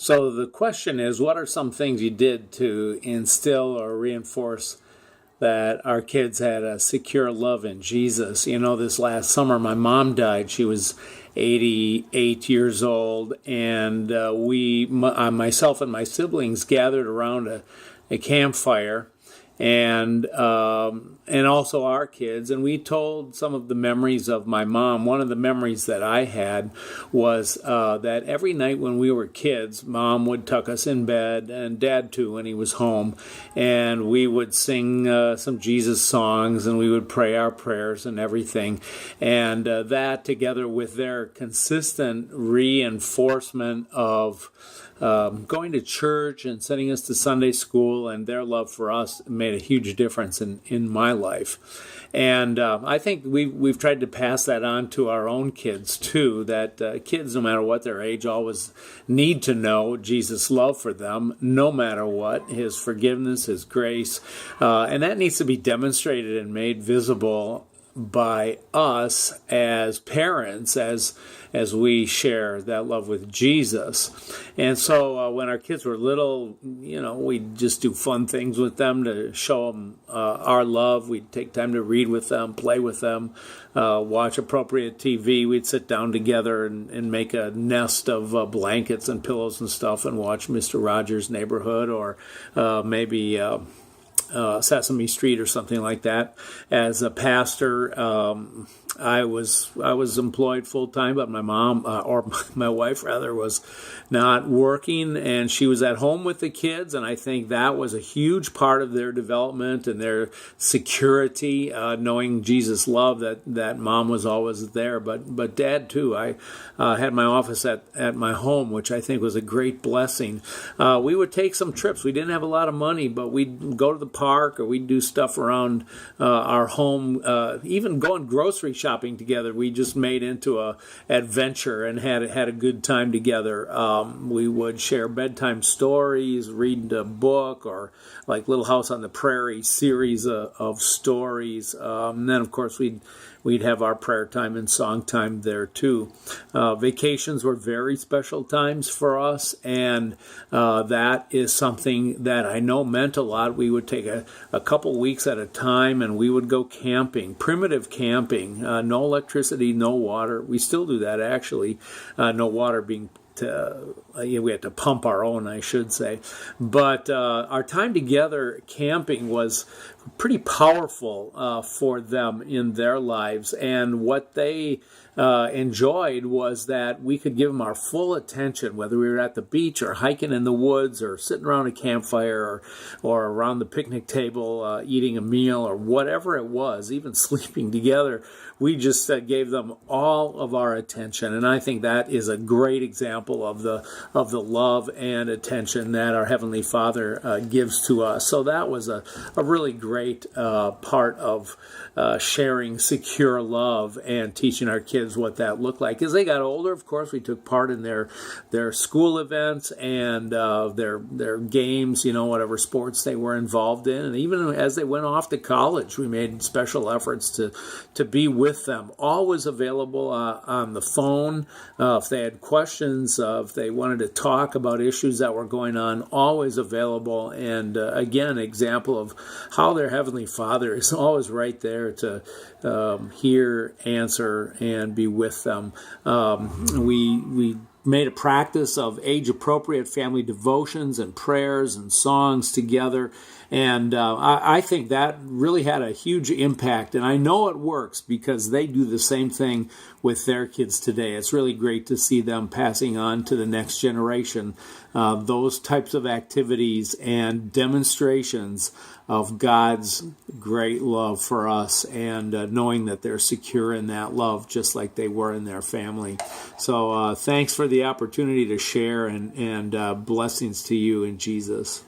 So the question is, what are some things you did to instill or reinforce that our kids had a secure love in Jesus? This last summer, my mom died. She was 88 years old, and myself and my siblings gathered around a campfire, and also our kids, and we told some of the memories of my mom. One of the memories that I had was that every night when we were kids, Mom would tuck us in bed, and Dad too when he was home, and we would sing some Jesus songs, and we would pray our prayers and everything, and that together with their consistent reinforcement of going to church and sending us to Sunday school, and their love for us made a huge difference in my life. And I think we've tried to pass that on to our own kids too, that kids, no matter what their age, always need to know Jesus' love for them, no matter what, His forgiveness, His grace, and that needs to be demonstrated and made visible by us as parents, as we share that love with Jesus. And so when our kids were little, we'd just do fun things with them to show them our love. We'd take time to read with them, play with them, watch appropriate TV. We'd sit down together and make a nest of blankets and pillows and stuff and watch Mr. Rogers' Neighborhood, or maybe Sesame Street or something like that. As a pastor, I was employed full time, but my mom, or my wife rather, was not working, and she was at home with the kids, and I think that was a huge part of their development and their security, knowing Jesus' love, that Mom was always there. But Dad too. I had my office at my home, which I think was a great blessing. We would take some trips. We didn't have a lot of money, but we'd go to the park, or we'd do stuff around our home, even going grocery shopping together. We just made into a adventure and had a good time together. We would share bedtime stories, read a book, or like Little House on the Prairie series of stories. And then, of course, we'd have our prayer time and song time there too. Vacations were very special times for us, and that is something that I know meant a lot. We would take a couple weeks at a time, and we would go camping, primitive camping, no electricity, no water. We still do that, actually, no water being we had to pump our own, I should say. But our time together camping was pretty powerful for them in their lives. And what they enjoyed was that we could give them our full attention, whether we were at the beach or hiking in the woods or sitting around a campfire or around the picnic table eating a meal or whatever it was, even sleeping together. We just gave them all of our attention, and I think that is a great example of the love and attention that our Heavenly Father gives to us. So that was a really great part of sharing secure love and teaching our kids what that looked like. As they got older, of course, we took part in their school events and their games, whatever sports they were involved in, and even as they went off to college, we made special efforts to be with them, always available on the phone. If they had questions, if they wanted to talk about issues that were going on, always available. And again, example of how their Heavenly Father is always right there to hear, answer, and be with them. We made a practice of age-appropriate family devotions and prayers and songs together. And I think that really had a huge impact. And I know it works because they do the same thing with their kids today. It's really great to see them passing on to the next generation those types of activities and demonstrations of God's great love for us, and knowing that they're secure in that love just like they were in their family. So thanks for the opportunity to share, and blessings to you in Jesus.